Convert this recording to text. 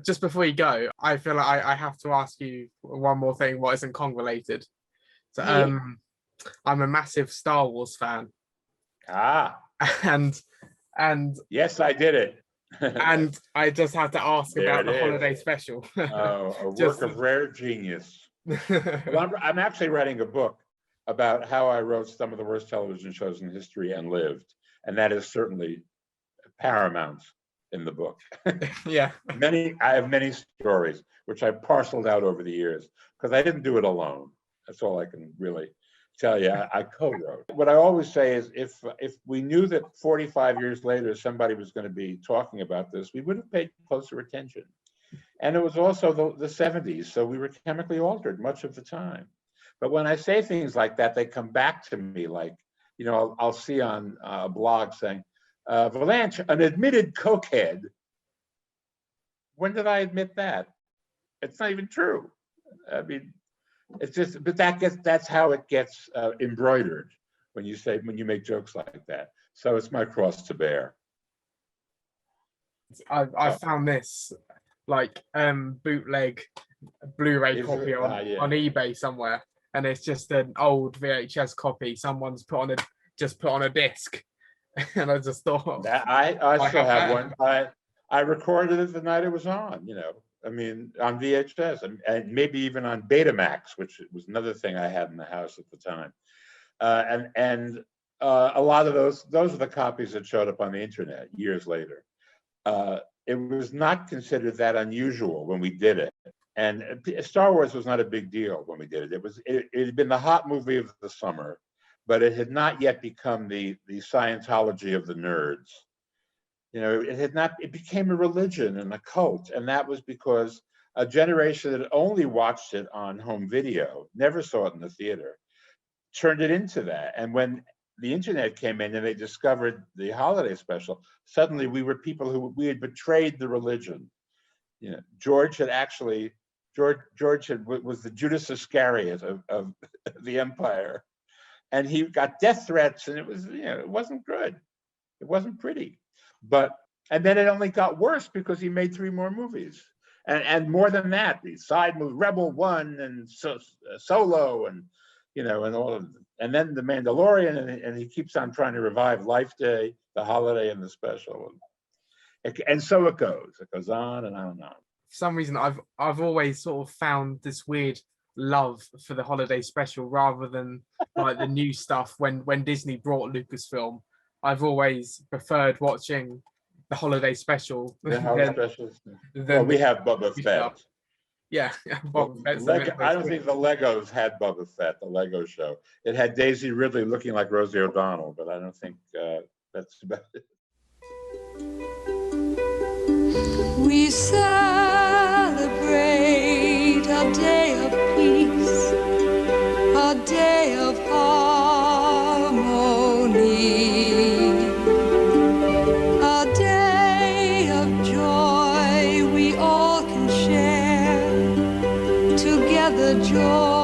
just before you go, I feel like I have to ask you one more thing. What isn't Kong related? So, I'm a massive Star Wars fan. And yes, I did it. And I just have to ask about the holiday special. A work of rare genius. Well, I'm actually writing a book about how I wrote some of the worst television shows in history and lived, and that is certainly paramount in the book. Yeah. I have many stories which I parceled out over the years because I didn't do it alone. That's all I can really tell you. I co-wrote. What I always say is if we knew that 45 years later somebody was going to be talking about this, we would have paid closer attention. And it was also the 70s, so we were chemically altered much of the time. But when I say things like that, they come back to me like, you know, I'll see on a blog saying, Vilanch, an admitted cokehead. When did I admit that? It's not even true. I mean, it's just, but that's how it gets embroidered when you make jokes like that. So it's my cross to bear. I found this like bootleg Blu-ray copy on eBay somewhere, and it's just an old VHS copy someone's put on a disc. And I just thought that I still have one. I recorded it the night it was on, you know. I mean, on VHS and maybe even on Betamax, which was another thing I had in the house at the time. And a lot of those are the copies that showed up on the internet years later. It was not considered that unusual when we did it. And Star Wars was not a big deal when we did it. It had been the hot movie of the summer, but it had not yet become the Scientology of the nerds. You know, it became a religion and a cult. And that was because a generation that only watched it on home video, never saw it in the theater, turned it into that. And when the internet came in and they discovered the holiday special, suddenly we were people we had betrayed the religion. You know, George was the Judas Iscariot of the empire. And he got death threats, and it was, you know, it wasn't good. It wasn't pretty. And then it only got worse because he made 3 more movies. And more than that, the side movie, Rebel 1 and Solo, and, you know, and all of them. And then The Mandalorian, and he keeps on trying to revive Life Day, the holiday, and the special. And so it goes. It goes on and on and on. For some reason, I've always sort of found this weird love for the holiday special rather than like the new stuff. When Disney brought Lucasfilm, I've always preferred watching the holiday special. The holiday specials. Well, we have Boba Fett. Yeah, Boba Fett. I don't think the Legos had Boba Fett, the Lego show. It had Daisy Ridley looking like Rosie O'Donnell, but I don't think that's about it. We celebrate a day of peace, a day of harmony, a day of joy we all can share, together joy